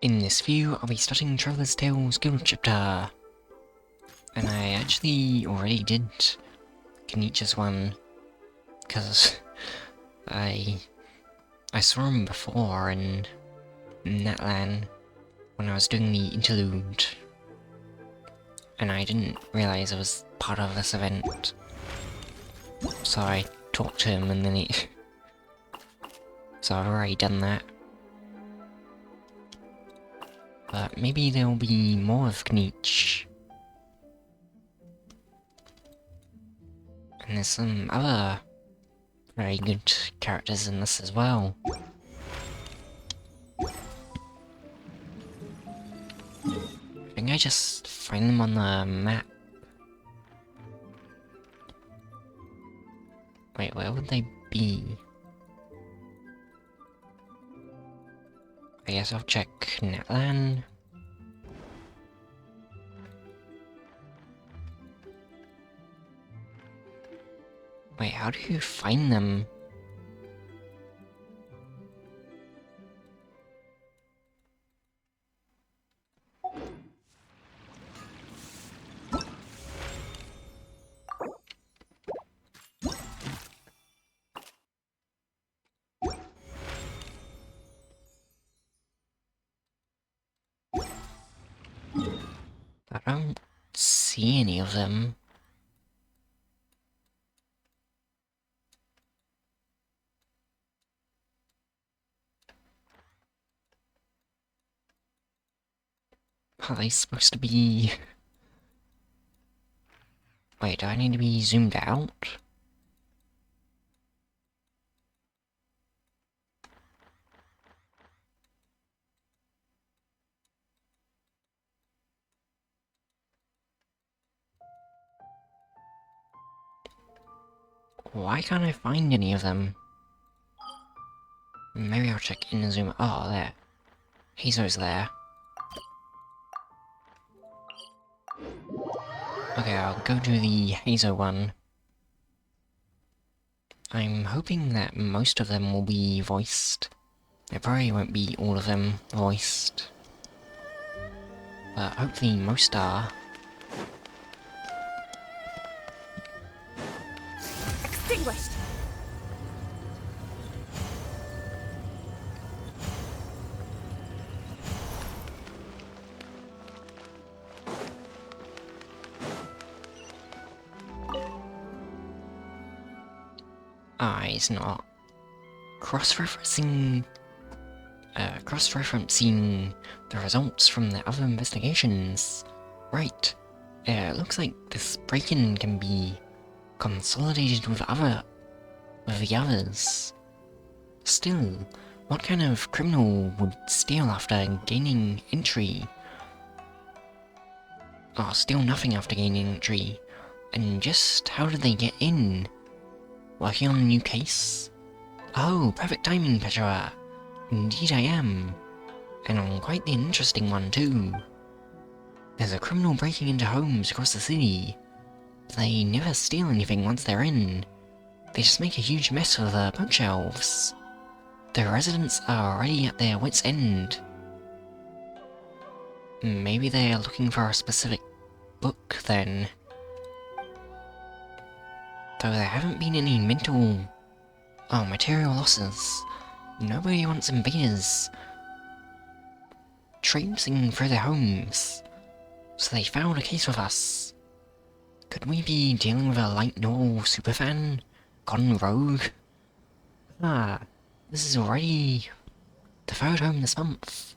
In this view, I'll be starting Traveler's Tales Guild chapter. And I actually already did Kenichi's one, because I saw him before in Netland when I was doing the interlude, and I didn't realise it was part of this event. So I talked to him and then he... So I've already done that. But maybe there'll be more of Kenichi. And there's some other very good characters in this as well. I think I just find them on the map. Wait, where would they be? I guess I'll check Netland. Wait, how do you find them? I don't see any of them. Are they supposed to be... Wait, do I need to be zoomed out? Why can't I find any of them? Maybe I'll check in and zoom... Oh, there. Hazo's there. Okay, I'll go to the Hazo one. I'm hoping that most of them will be voiced. It probably won't be all of them voiced. But hopefully most are. Extinguished! It's not. Cross-referencing the results from the other investigations. Right. It looks like this break-in can be consolidated with the others. Still, what kind of criminal would steal after gaining entry? Or steal nothing after gaining entry? And just how did they get in? Working on a new case? Oh, perfect timing, Patchsoka. Indeed I am. And on quite the interesting one too. There's a criminal breaking into homes across the city. They never steal anything once they're in. They just make a huge mess of the bookshelves. The residents are already at their wits' end. Maybe they are looking for a specific book then. Though there haven't been any material losses. Nobody wants invaders traipsing through their homes. So they filed a case with us. Could we be dealing with a light novel superfan gone rogue? This is already the third home this month.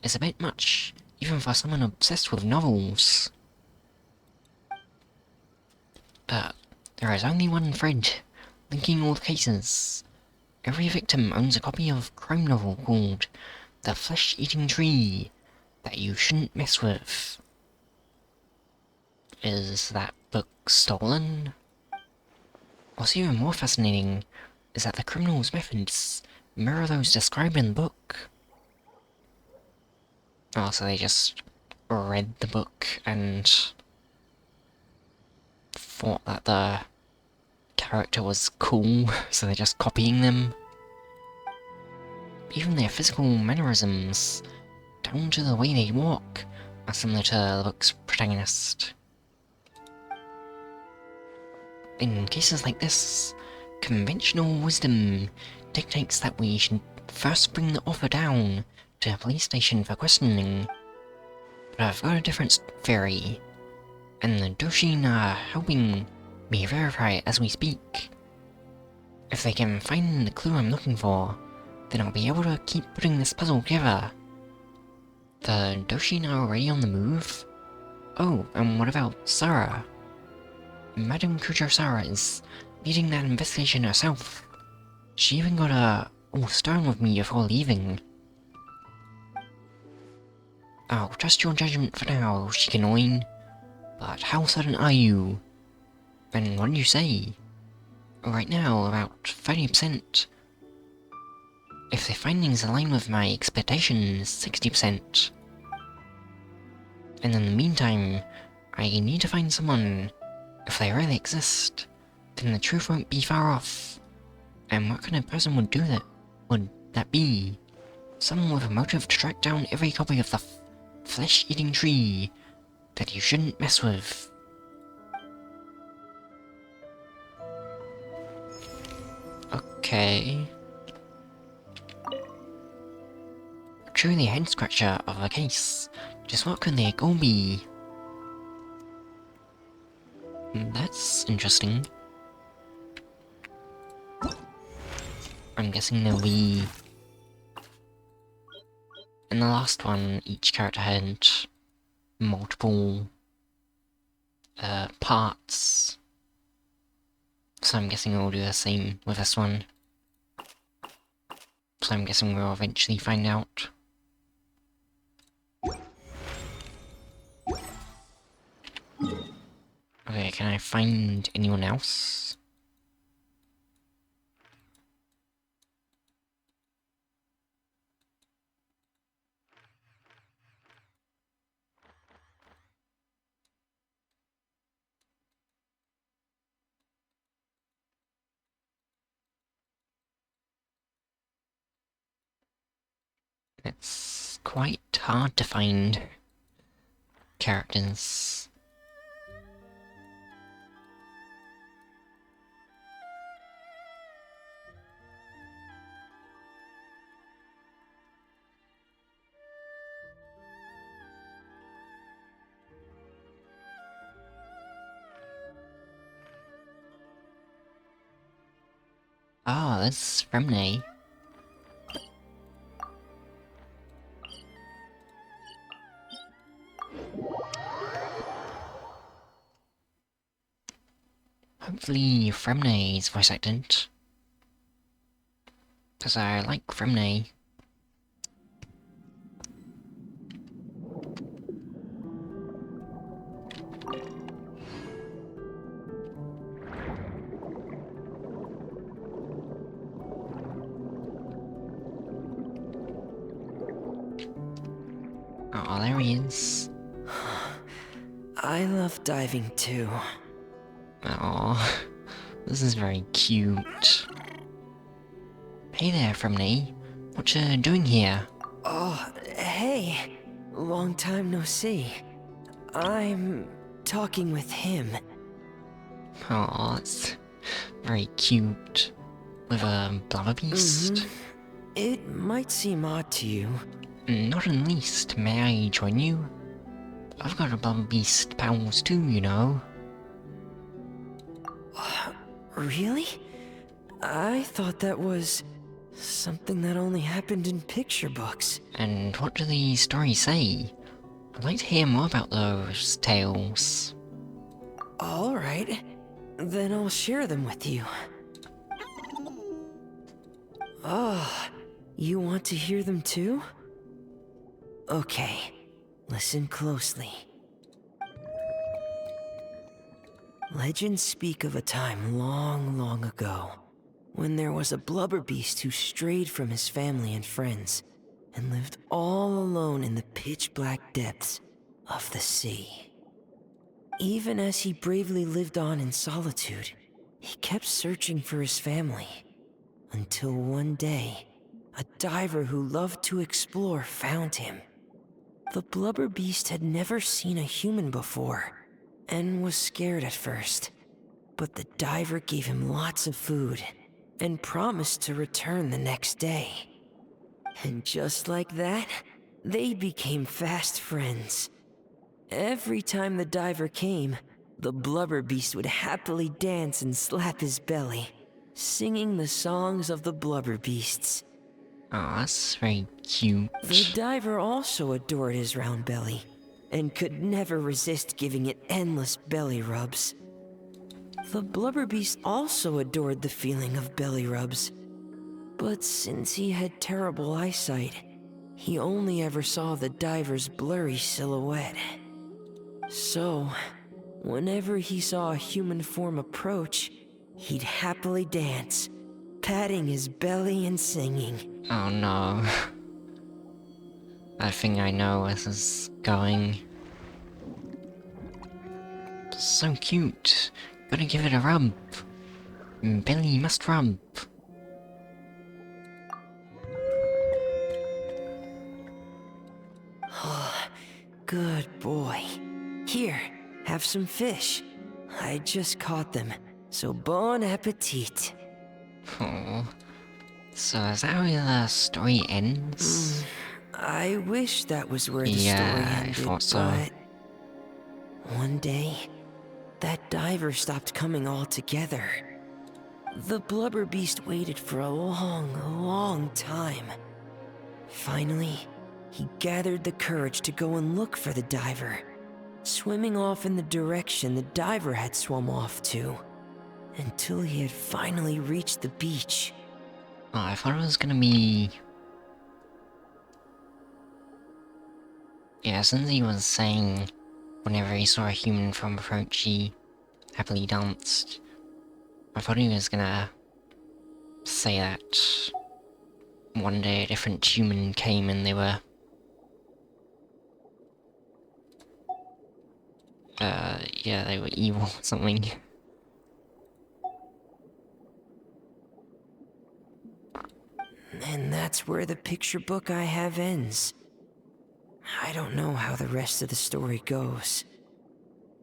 It's a bit much, even for someone obsessed with novels. But there is only one thread linking all the cases. Every victim owns a copy of a crime novel called The Flesh-Eating Tree that you shouldn't mess with. Is that book stolen? What's even more fascinating is that the criminal's methods mirror those described in the book. Oh, so they just read the book and thought that the character was cool, so they're just copying them. Even their physical mannerisms down to the way they walk, are similar to the book's protagonist. In cases like this, conventional wisdom dictates that we should first bring the author down to the police station for questioning. But I've got a different theory, and the Doshin are helping me verify it as we speak. If they can find the clue I'm looking for, then I'll be able to keep putting this puzzle together. The Doshin are already on the move? Oh, and what about Sarah? Madame Kujo-Sara is leading that investigation herself. She even got all stern with me before leaving. I'll trust your judgment for now, Shikanoin. But how certain are you? And what did you say? Right now, about 30%. If the findings align with my expectations, 60%. And in the meantime, I need to find someone. If they really exist, then the truth won't be far off. And what kind of person would do that? Would that be? Someone with a motive to track down every copy of the flesh-eating tree that you shouldn't mess with. Okay. Truly a head-scratcher of a case. Just what could their goal be? That's interesting. I'm guessing there'll be... In the last one, each character had multiple parts. So I'm guessing we'll do the same with this one. So I'm guessing we'll eventually find out. Okay, can I find anyone else? It's quite hard to find characters. Ah, that's Fremne. Hopefully Fremne is voice acted. Because I like Fremne. Oh, there he is. I love diving too. Aw, this is very cute. Hey there, Fremne. What you doing here? Oh, hey. Long time no see. I'm talking with him. Aw, it's very cute. With a blubberbeast. It might seem odd to you. Not in the least. May I join you? I've got a blubberbeast pals too, you know. Really? I thought that was something that only happened in picture books. And what do the stories say? I'd like to hear more about those tales. Alright, then I'll share them with you. Oh, you want to hear them too? Okay, listen closely. Legends speak of a time long, long ago, when there was a blubberbeast who strayed from his family and friends, and lived all alone in the pitch-black depths of the sea. Even as he bravely lived on in solitude, he kept searching for his family, until one day, a diver who loved to explore found him. The blubber beast had never seen a human before, and was scared at first. But the diver gave him lots of food, and promised to return the next day. And just like that, they became fast friends. Every time the diver came, the blubber beast would happily dance and slap his belly, singing the songs of the blubber beasts. Oh, that's very cute. The diver also adored his round belly, and could never resist giving it endless belly rubs. The blubber beast also adored the feeling of belly rubs, but since he had terrible eyesight, he only ever saw the diver's blurry silhouette. So, whenever he saw a human form approach, he'd happily dance, patting his belly and singing. Oh no. I think I know where this is going. So cute. Gotta give it a rub. Belly must rub. Good boy. Here, have some fish. I just caught them, so bon appetit. Oh. So is that where the story ends? I wish that was where the Yeah, story I ended, thought so. but one day, that diver stopped coming altogether. The blubber beast waited for a long, long time. Finally, he gathered the courage to go and look for the diver, swimming off in the direction the diver had swum off to, until he had finally reached the beach. Oh, I thought it was gonna be... Yeah, since he was saying whenever he saw a human from approach, he happily danced. I thought he was gonna say that one day a different human came and they were... yeah, they were evil or something. And that's where the picture book I have ends. I don't know how the rest of the story goes.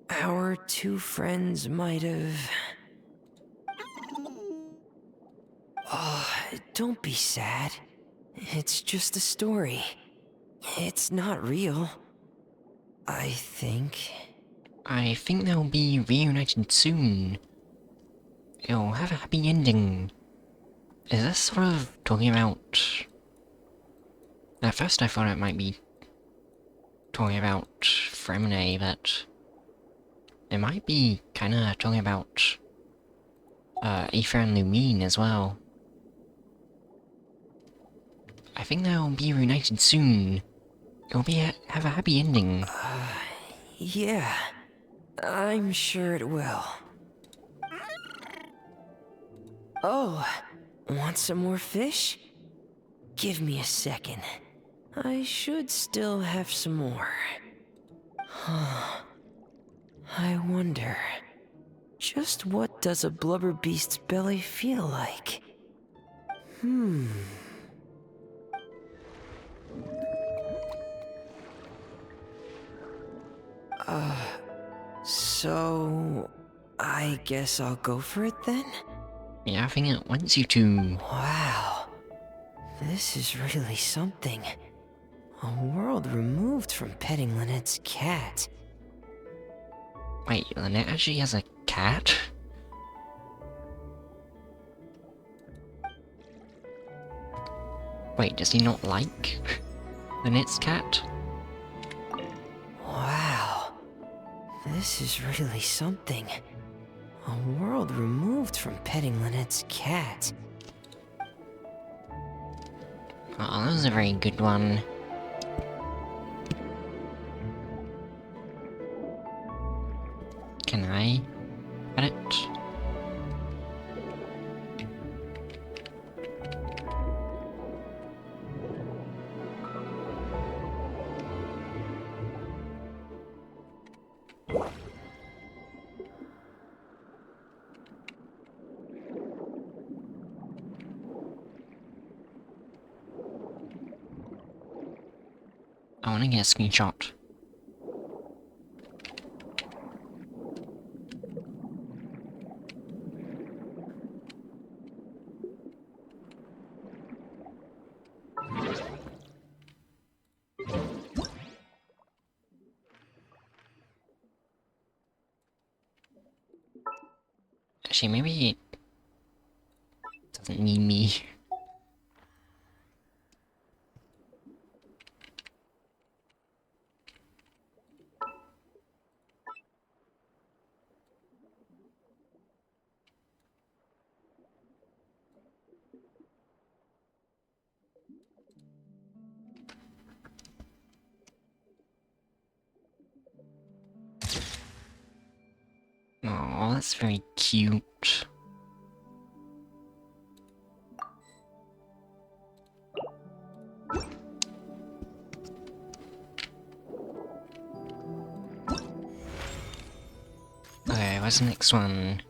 Our two friends might have... Oh, don't be sad. It's just a story. It's not real. I think... I think they'll be reunited soon. It'll have a happy ending. Is this sort of talking about... At first I thought it might be talking about Fremine, but... It might be kinda talking about... Aether and Lumine as well. I think they'll be reunited soon. It'll be have a happy ending. Yeah, I'm sure it will. Oh, want some more fish? Give me a second. I should still have some more. I wonder, just what does a blubber beast's belly feel like? So... I guess I'll go for it then? Yeah, I think it wants you to. Wow. This is really something. A world removed from petting Lynette's cat. Wait, Lynette actually has a cat? Wait, does he not like Lynette's cat? Wow. This is really something. A world removed from petting Lynette's cat. Oh, that was a very good one. Can I pet it? Oh, wanna get a screenshot. Actually, maybe it doesn't need me. Oh, that's very cute. Okay, what's the next one?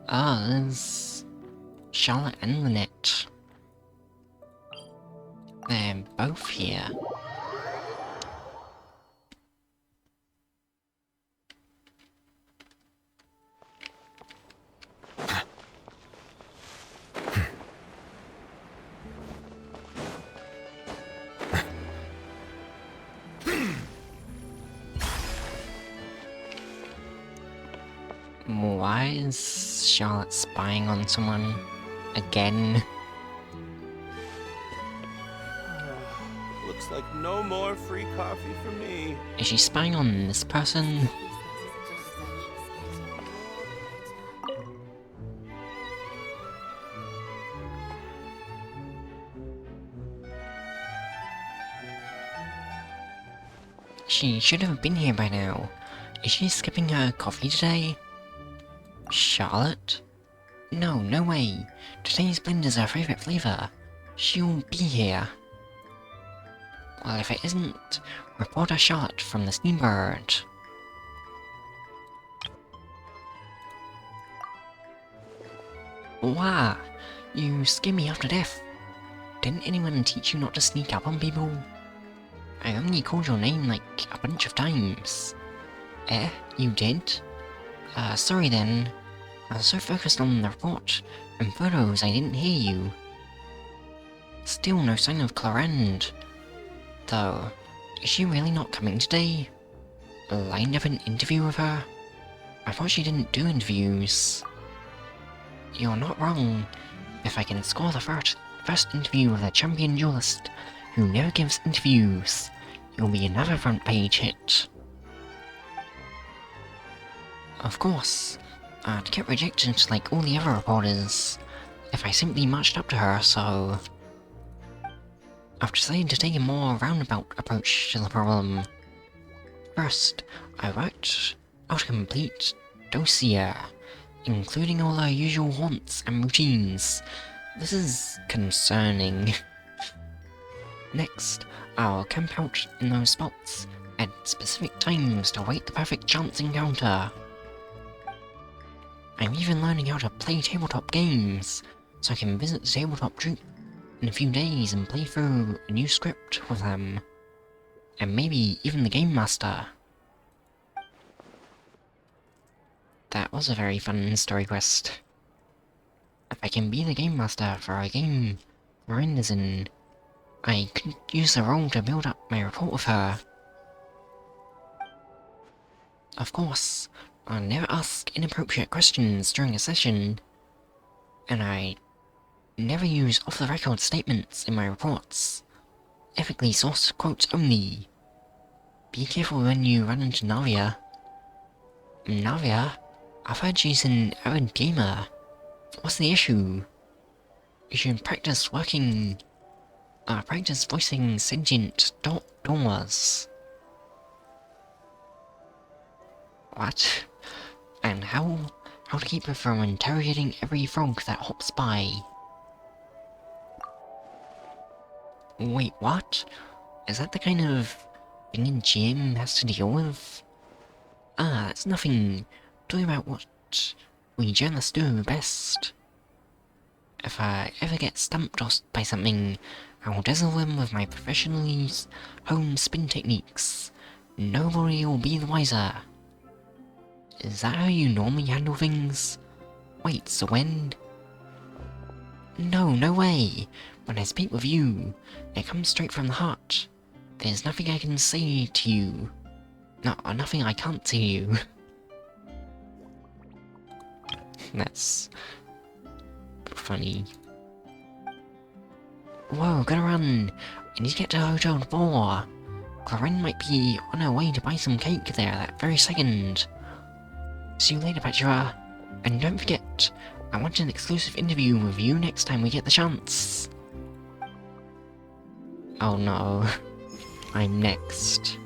Ah, there's Charlotte and Lynette. They're both here. Why is Charlotte spying on someone again? Looks like no more free coffee for me. Is she spying on this person? She should have been here by now. Is she skipping her coffee today? Charlotte? No, no way. Today's blend is her favourite flavour. She'll be here. Well, if it isn't, Reporter Charlotte from the Steambird. Wow, you scare me half to death. Didn't anyone teach you not to sneak up on people? I only called your name like a bunch of times. Eh, you did? Sorry then. I was so focused on the report and photos I didn't hear you. Still no sign of Clarend. Though, is she really not coming today? Lined up an interview with her? I thought she didn't do interviews. You're not wrong. If I can score the first interview with a champion duelist who never gives interviews, you'll be another front page hit. Of course, I'd get rejected like all the other reporters if I simply marched up to her, so I've decided to take a more roundabout approach to the problem. First, I worked out a complete dossier, including all her usual haunts and routines. This is concerning. Next, I'll camp out in those spots at specific times to await the perfect chance encounter. I'm even learning how to play tabletop games, so I can visit the tabletop troupe in a few days and play through a new script with them. And maybe even the Game Master. That was a very fun story quest. If I can be the Game Master for a game Marin is in, I could use the role to build up my rapport with her. Of course, I'll never ask inappropriate questions during a session, and I never use off-the-record statements in my reports. Ethically sourced quotes only. Be careful when you run into Navia. Navia? I've heard she's an avid gamer. What's the issue? You should practice voicing sentient Thomas. What? And how to keep her from interrogating every frog that hops by. Wait, what? Is that the kind of thing a GM has to deal with? Ah, that's nothing. Talking about what we journalists do best. If I ever get stumped by something, I will dazzle them with my professionally honed spin techniques. Nobody will be the wiser. Is that how you normally handle things? Wait, so when? No, no way! When I speak with you, it comes straight from the heart. There's nothing I can say to you. No, nothing I can't say to you. That's funny. Whoa, gotta run! I need to get to Hotel 4. Clarin might be on her way to buy some cake there that very second. See you later, Patchsoka. And don't forget, I want an exclusive interview with you next time we get the chance. Oh no. I'm next.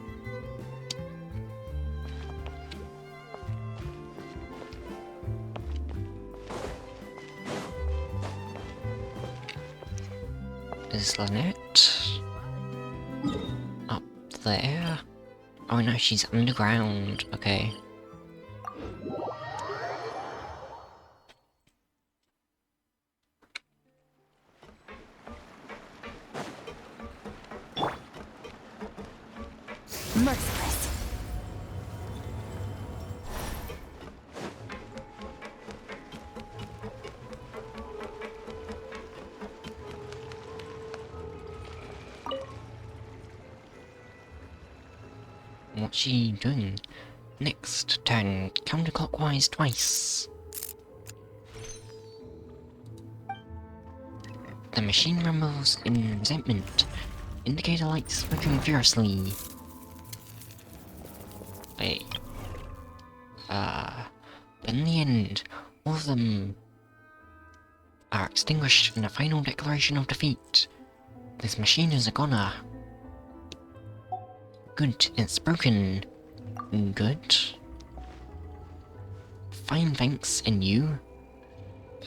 Is Lynette up there? Oh no, she's underground. Okay. Merciless. What's she doing? Next, turn counterclockwise twice. The machine rumbles in resentment. Indicator lights flickering furiously. Wait. In the end, all of them are extinguished in a final declaration of defeat. This machine is a goner. Good, it's broken. Good. Fine, thanks, and you?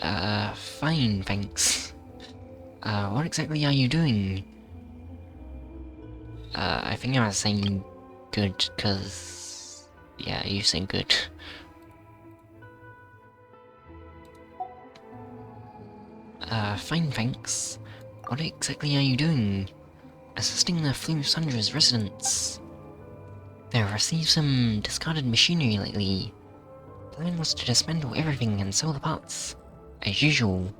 Fine, thanks. What exactly are you doing? I think I was saying good, cause... yeah, you say good. Fine, thanks. What exactly are you doing? Assisting the Flu Sundra's residents. They've received some discarded machinery lately. The plan was to dismantle everything and sell the parts, as usual.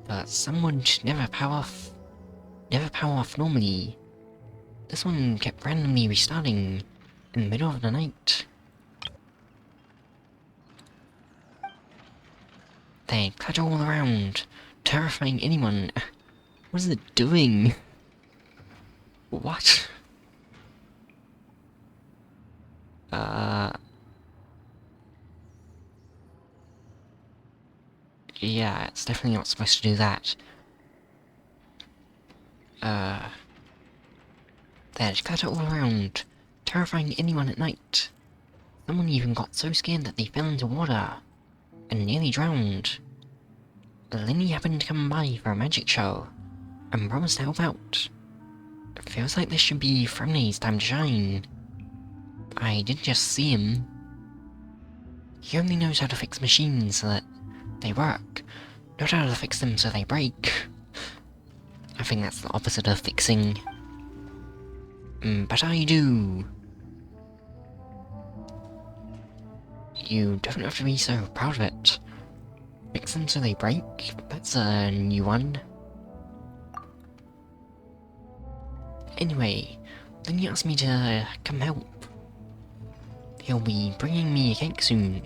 But some would never power off normally. This one kept randomly restarting in the middle of the night. They clatter all around, terrifying anyone. What is it doing? What? Yeah, it's definitely not supposed to do that. They clatter all around, terrifying anyone at night. Someone even got so scared that they fell into water and nearly drowned. Lenny happened to come by for a magic show and promised to help out. It feels like this should be Fremne's time to shine. I did just see him. He only knows how to fix machines so that they work, not how to fix them so they break. I think that's the opposite of fixing. But I do. You don't have to be so proud of it. Fix them so they break? That's a new one. Anyway, then he asked me to come help. He'll be bringing me a cake soon.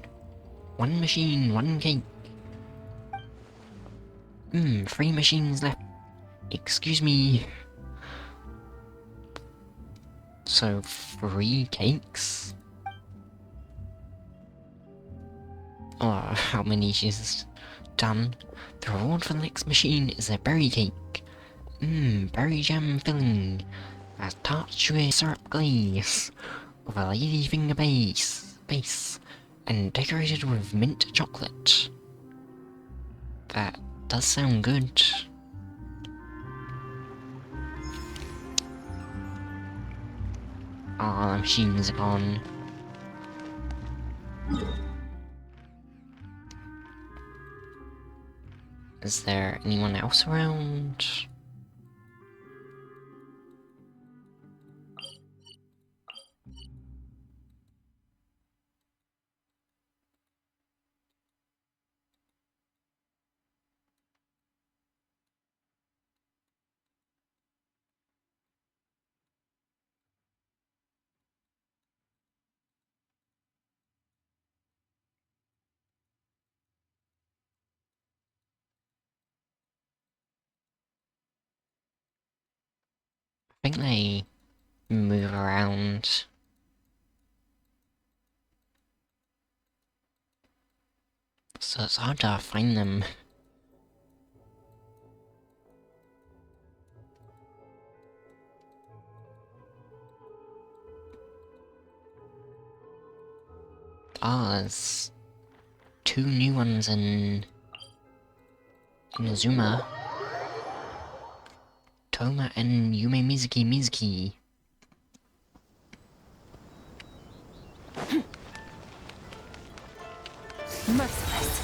One machine, one cake. 3 machines left. Excuse me. So, 3 cakes? Or how many she's done. The reward for the next machine is a berry cake. Berry jam filling. A tart chewy syrup glaze. With a ladyfinger base. And decorated with mint chocolate. That does sound good. Oh, the machines are gone. Is there anyone else around? I think they move around. So it's hard to find them. Ah, there's 2 new ones in Inazuma. Thoma and Yume Mizuki. Merciless.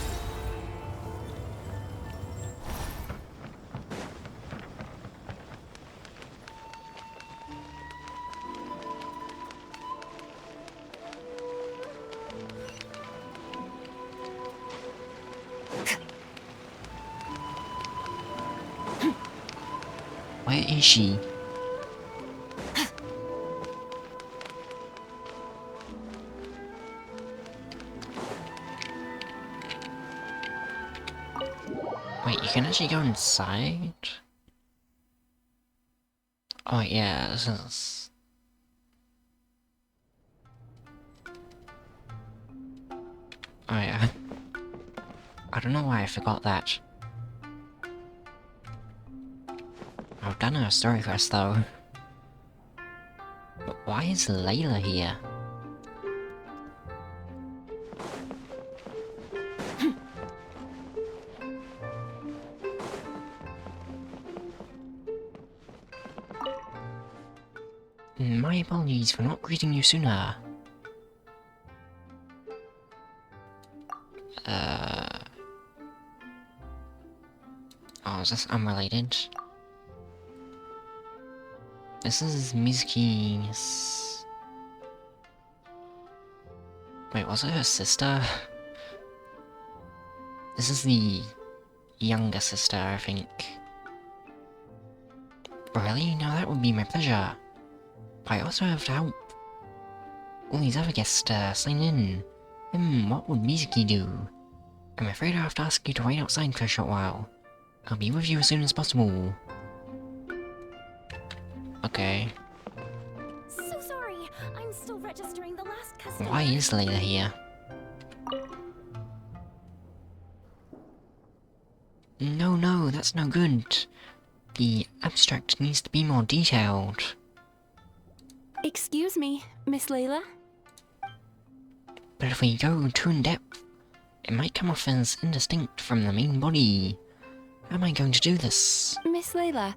Where is she? Wait, you can actually go inside? Oh yeah, this is... Oh yeah. I don't know why I forgot that. I've done a story quest though. But why is Layla here? My apologies for not greeting you sooner. Oh, is this unrelated? This is Mizuki's... Wait, was it her sister? This is the younger sister, I think. Really? No, that would be my pleasure. But I also have to help all these other guests sign in. What would Mizuki do? I'm afraid I have to ask you to wait outside for a short while. I'll be with you as soon as possible. Okay. So sorry. I'm still registering the last customer. Why is Layla here? No, that's no good. The abstract needs to be more detailed. Excuse me, Miss Layla? But if we go too in-depth, it might come off as indistinct from the main body. How am I going to do this? Miss Layla,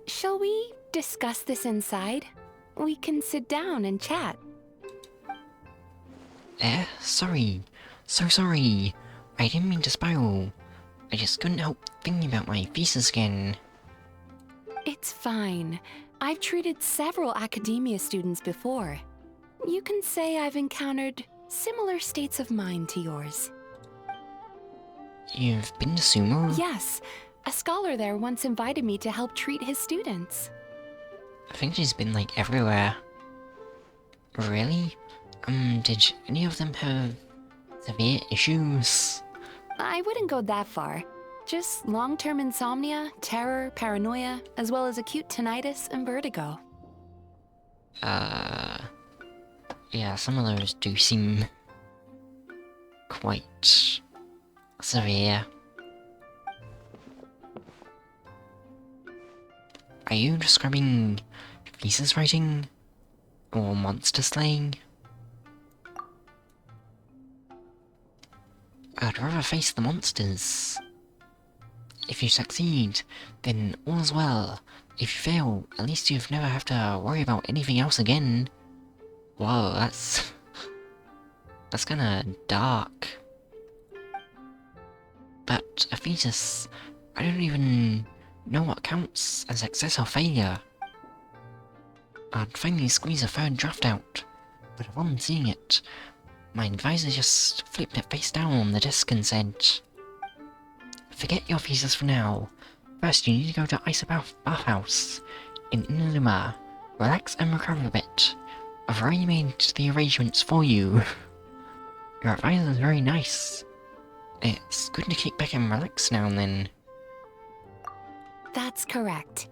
shall we discuss this inside? We can sit down and chat. Sorry. So sorry. I didn't mean to spiral. I just couldn't help thinking about my thesis again. It's fine. I've treated several academia students before. You can say I've encountered similar states of mind to yours. You've been to Sumo? Yes, a scholar there once invited me to help treat his students. I think she's been, like, everywhere. Really? Did any of them have severe issues? I wouldn't go that far. Just long-term insomnia, terror, paranoia, as well as acute tinnitus and vertigo. Yeah, some of those do seem quite severe. Are you describing thesis writing? Or monster slaying? I'd rather face the monsters. If you succeed, then all's well. If you fail, at least you've never have to worry about anything else again. Whoa, that's kinda dark. But a fetus, I don't even know what counts as success or failure. I'd finally squeeze a third draft out, but upon seeing it, my advisor just flipped it face down on the desk and said, "Forget your thesis for now. First you need to go to Ice Bathhouse in Inaluma, relax and recover a bit. I've already made the arrangements for you." Your advisor's very nice. It's good to kick back and relax now and then. That's correct.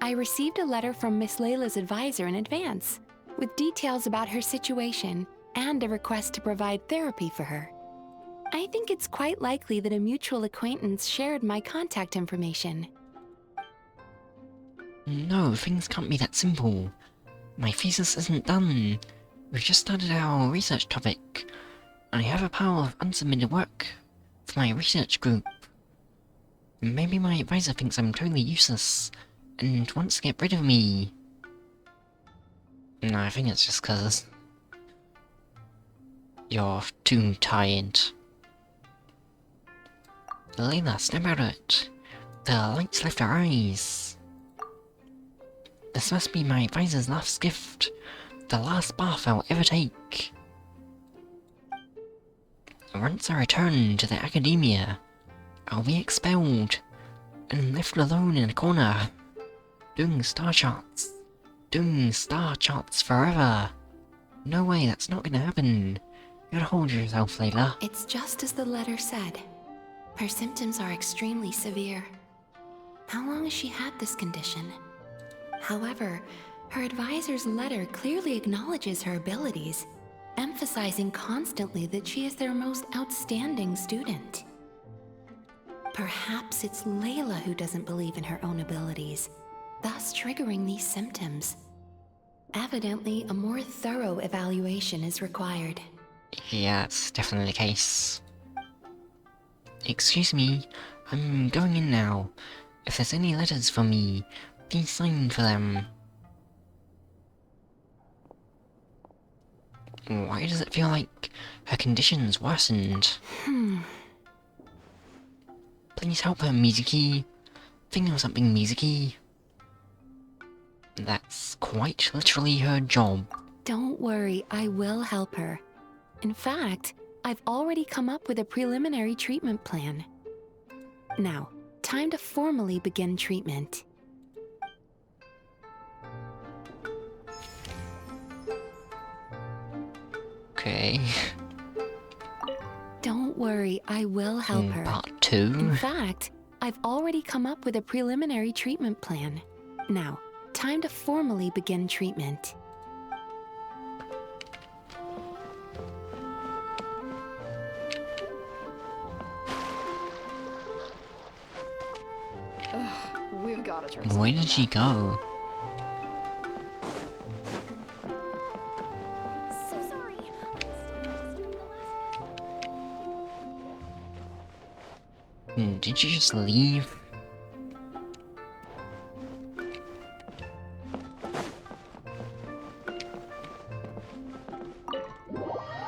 I received a letter from Miss Layla's advisor in advance, with details about her situation and a request to provide therapy for her. I think it's quite likely that a mutual acquaintance shared my contact information. No, things can't be that simple. My thesis isn't done. We've just started our research topic. I have a pile of unsubmitted work for my research group. Maybe my advisor thinks I'm totally useless and wants to get rid of me. No, I think it's just 'cause you're too tired. Layla, snap out of it. The lights left her eyes. This must be my advisor's last gift. The last bath I'll ever take. Once I return to the academia, I'll be expelled and left alone in a corner, doing star charts. Doing star charts forever. No way, that's not gonna happen. You gotta hold yourself, Layla. It's just as the letter said. Her symptoms are extremely severe. How long has she had this condition? However, her advisor's letter clearly acknowledges her abilities, emphasizing constantly that she is their most outstanding student. Perhaps it's Layla who doesn't believe in her own abilities, thus triggering these symptoms. Evidently, a more thorough evaluation is required. Yeah, it's definitely the case. Excuse me, I'm going in now. If there's any letters for me, please sign for them. Why does it feel like her condition's worsened? Please help her, Mizuki. Think of something, Mizuki. That's quite literally her job. Don't worry, I will help her. In fact, I've already come up with a preliminary treatment plan. Now, time to formally begin treatment. Okay. Don't worry, I will help her. Part 2? In fact, I've already come up with a preliminary treatment plan. Now, time to formally begin treatment. We've got to turn. Where did she go? So sorry. Did you just leave?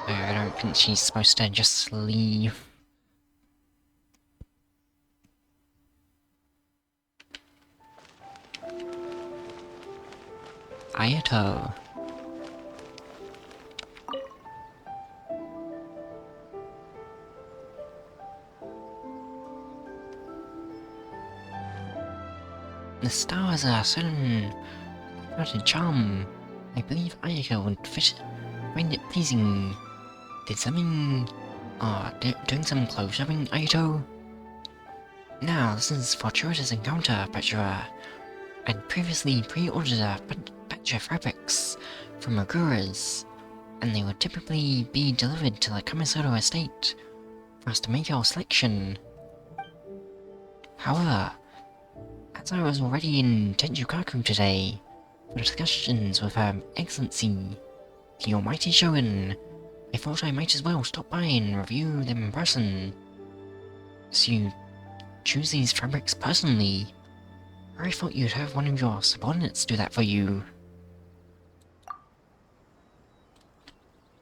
I don't think she's supposed to just leave. Ayato. The star has a certain charm. I believe Ayako would find it pleasing. Did something... doing some clothes shopping, Ayato? Now, this is fortuitous encounter, Petra. I'd previously pre-ordered a batch of fabrics from Agura's, and they would typically be delivered to the Kamisato estate for us to make our selection. However, as I was already in Tenjukaku today for discussions with Her Excellency, the Almighty Shogun, I thought I might as well stop by and review them in person. So you choose these fabrics personally? I thought you'd have one of your subordinates do that for you.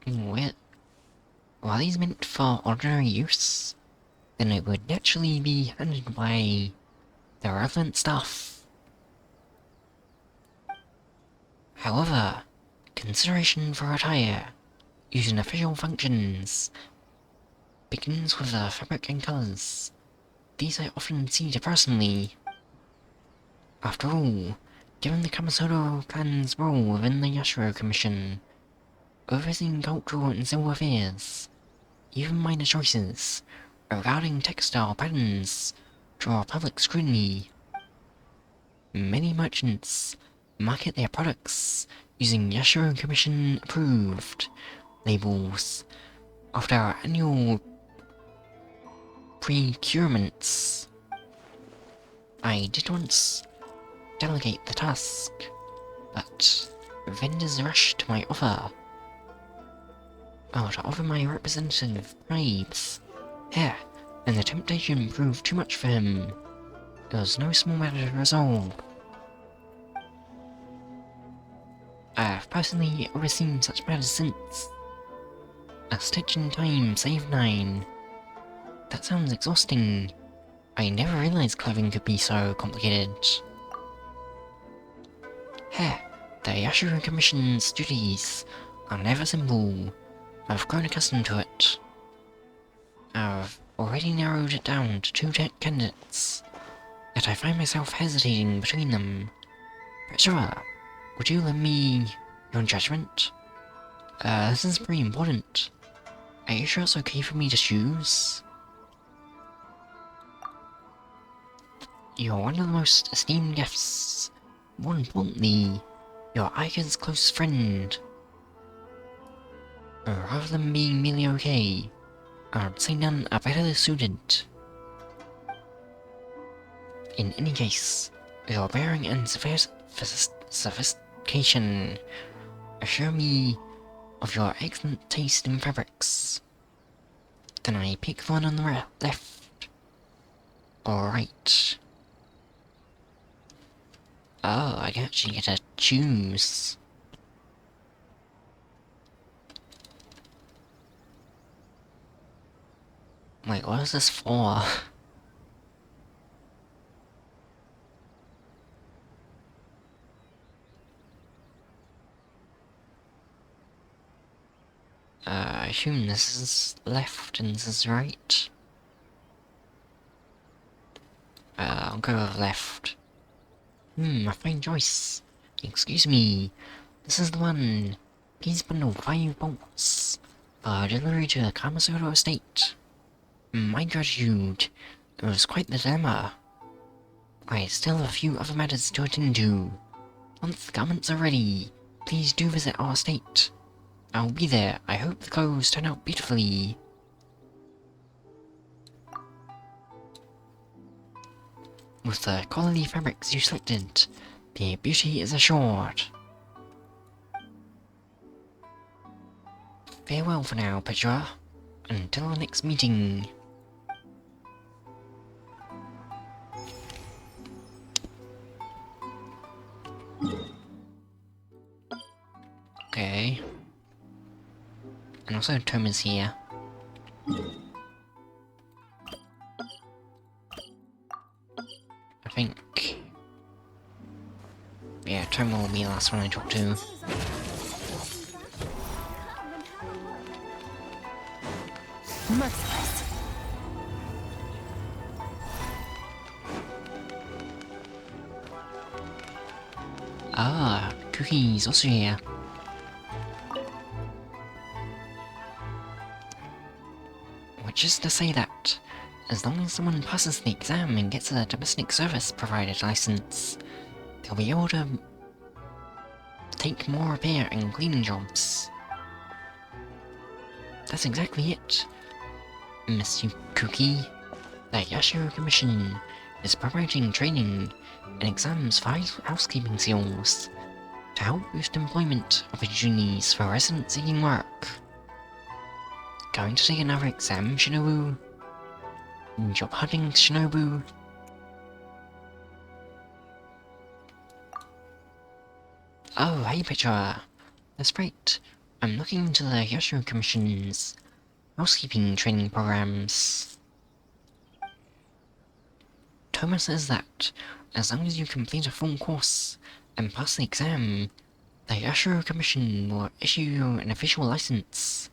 Well, are these meant for ordinary use? Then it would naturally be handled by the relevant stuff. However, consideration for attire, using official functions, begins with the fabric and colours. These I often see personally. After all, given the Kamisoto clan's role within the Yashiro Commission, overseeing cultural and civil affairs, even minor choices regarding textile patterns draw public scrutiny. Many merchants market their products using Yashiro Commission approved labels after our annual procurements. I did once delegate the task, but vendors rushed to my offer. To offer my representative bribes. Here, and the temptation proved too much for him. It was no small matter to resolve. I have personally overseen such matters since. A stitch in time saved 9. That sounds exhausting. I never realized clothing could be so complicated. Here, the Yashiro Commission's duties are never simple. I've grown accustomed to it. I've already narrowed it down to 2 candidates, yet I find myself hesitating between them. Patchsoka, would you lend me your judgment? This is pretty important. Are you sure it's okay for me to choose? You're one of the most esteemed guests. More importantly, you're Aika's close friend. Rather than being merely okay, I'd say none are better suited. In any case, your bearing and sophistication assure me of your excellent taste in fabrics. Then I pick the one on the left. Alright. Oh, I actually get to choose. Wait, what is this for? I assume this is left and this is right. I'll go with left. A fine choice. Excuse me, this is the one. Please bundle 5 bolts. Delivery to the Kamisoto estate. My gratitude. It was quite the dilemma. I still have a few other matters to attend to. Once the garments are ready, please do visit our estate. I'll be there. I hope the clothes turn out beautifully. With the quality fabrics you selected, their beauty is assured. Farewell for now, Patchsoka. Until our next meeting. Okay. And also Thoma's here. I think... yeah, Thoma will be the last one I talk to. Merciless. Ah, Cookie's also here. Which is to say that, as long as someone passes the exam and gets a domestic service provider license, they'll be able to take more repair and cleaning jobs. That's exactly it, Mr. Cookie. The Yashiro Commission is promoting training and exams for housekeeping skills to help boost employment opportunities for residents seeking work. Going to take another exam, Shinobu? Job hunting, Shinobu? Oh, hey Patchsoka. That's right. I'm looking into the Yashiro Commission's housekeeping training programs. Thoma says that as long as you complete a full course and pass the exam, the Yashiro Commission will issue you an official license.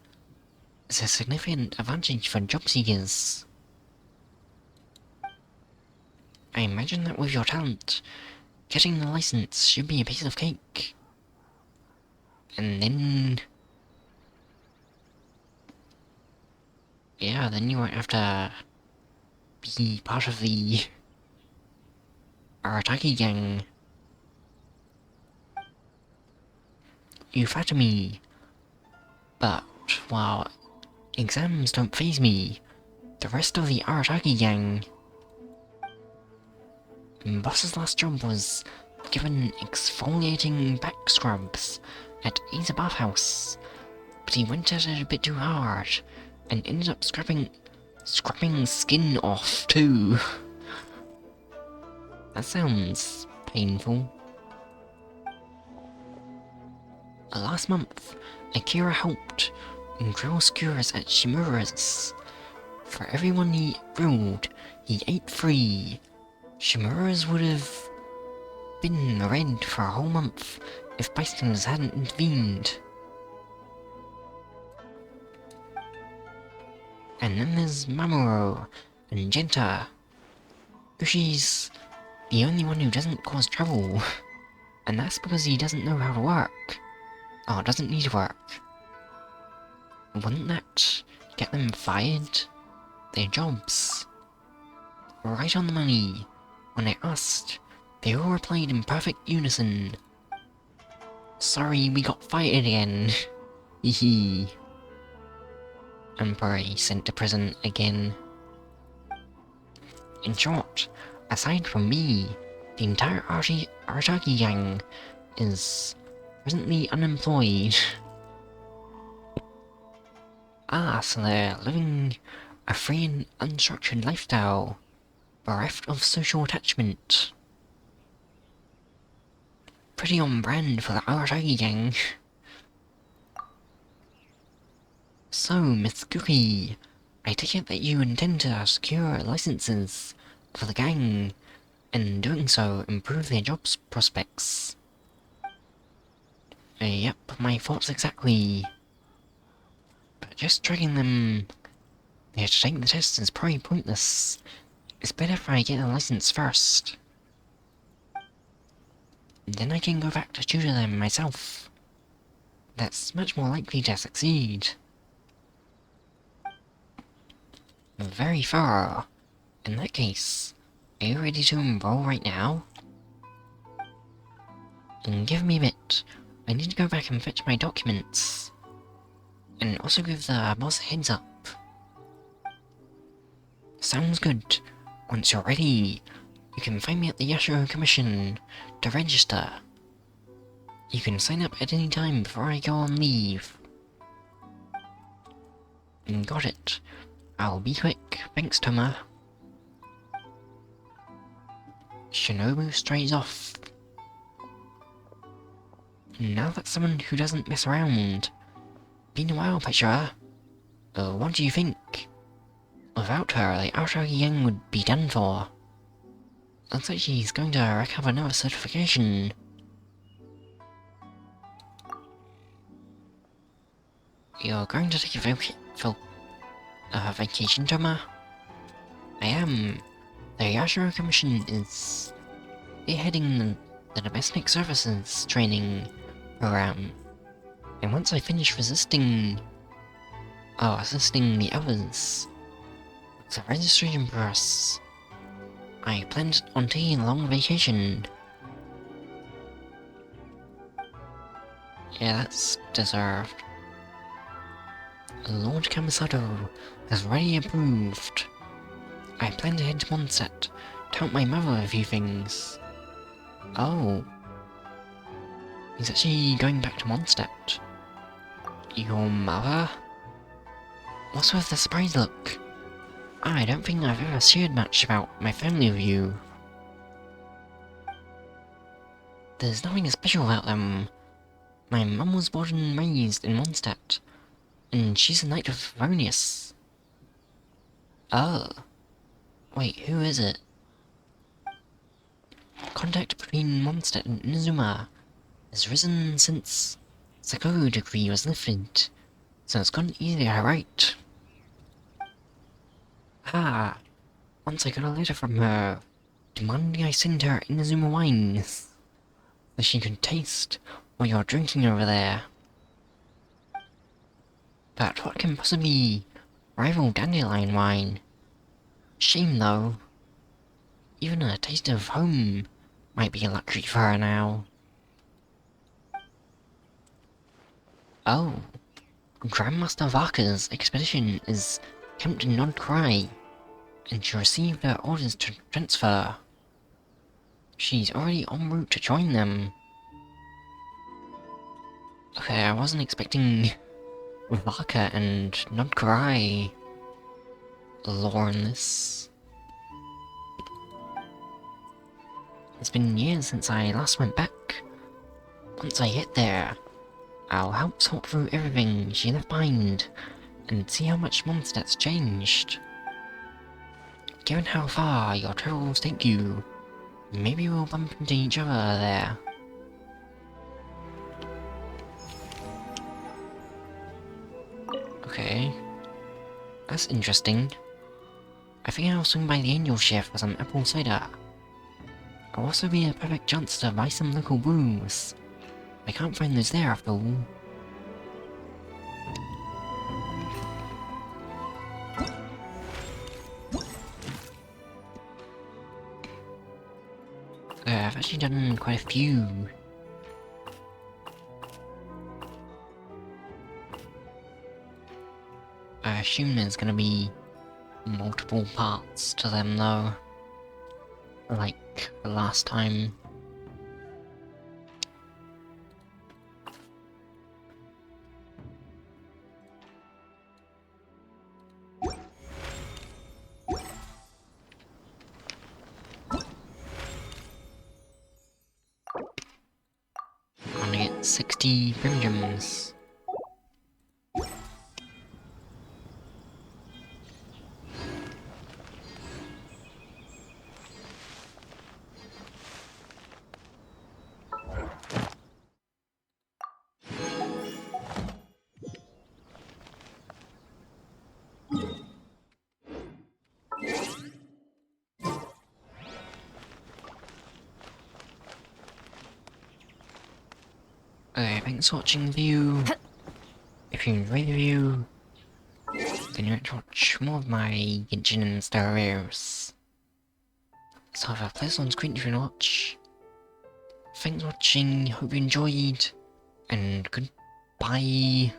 It's a significant advantage for job seekers. I imagine that with your talent, getting the license should be a piece of cake. And then... yeah, then you won't have to be part of the Arataki gang. You flatter me. But, while exams don't faze me, the rest of the Arataki gang... Boss's last job was given exfoliating back scrubs at A's bathhouse, but he went at it a bit too hard, and ended up scrubbing skin off too. That sounds painful. Last month, Akira helped grill skewers at Shimura's. For everyone he grilled, he ate free. Shimura's would have been red for a whole month if bystanders hadn't intervened. And then there's Mamoru and Genta. Yoshi's the only one who doesn't cause trouble, and that's because he doesn't know how to work. Or doesn't need to work. Wouldn't that get them fired? Their jobs. Right on the money. When I asked, they all replied in perfect unison. Sorry, we got fired again. Hehe. And probably sent to prison again. In short, aside from me, the entire Arataki gang is presently unemployed. So they're living a free and unstructured lifestyle, bereft of social attachment. Pretty on brand for the Arataki gang. So, Miss Cookie, I take it that you intend to secure licenses for the gang, and doing so improve their jobs prospects. Yep, my thoughts exactly. But just dragging them there to take the test is probably pointless. It's better if I get a license first. Then I can go back to tutor them myself. That's much more likely to succeed. Very thorough. In that case, are you ready to enroll right now? And give me a bit. I need to go back and fetch my documents. And also give the boss a heads up. Sounds good. Once you're ready, you can find me at the Yashiro Commission to register. You can sign up at any time before I go on leave. Got it. I'll be quick, thanks Thoma. Shinobu strays off. Now that's someone who doesn't mess around. Been a while, Patchsoka. What do you think? Without her, the Arataki gang would be done for. Looks like she's going to rack up another certification. You're going to take a vacation, Thoma? I am. The Yashiro Commission is spearheading the domestic services training program. And once I finish assisting the others, it's a registration process. I planned on taking a long vacation. Yeah, that's deserved. Lord Kamisato has already approved. I plan to head to Mondstadt to help my mother a few things. Oh. He's actually going back to Mondstadt. Your mother? What's with the surprise look? I don't think I've ever shared much about my family with you. There's nothing special about them. My mum was born and raised in Mondstadt, and she's a Knight of Favonius. Oh. Wait, who is it? contact between Mondstadt and Inazuma has risen since the Sakura decree was lifted, so it's gotten easier, right? Once I got a letter from her, demanding I send her Inazuma wines, that she could taste what you're drinking over there. But what can possibly rival dandelion wine? Shame though. Even a taste of home might be a luxury for her now. Oh, Grandmaster Varka's expedition is camped in Nod-Krai, and she received her orders to transfer. She's already en route to join them. Okay, I wasn't expecting Varka and Nod-Krai lore in this. It's been years since I last went back. Once I get there, I'll help sort through everything she left behind and see how much Mondstadt's changed. Given how far your travels take you, maybe we'll bump into each other there. Okay. That's interesting. I think I'll swing by the Angel Chef for some apple cider. It'll also be a perfect chance to buy some local brews. I can't find those there after all. I've actually done quite a few. I assume there's gonna be multiple parts to them though. Like the last time. I'm gonna get 60 Primgems. Okay, thanks for watching the video. If you enjoyed the video, then you want to watch more of my Genshin and Star Rares. So have a place on screen if you want to watch. Thanks for watching, hope you enjoyed, and goodbye.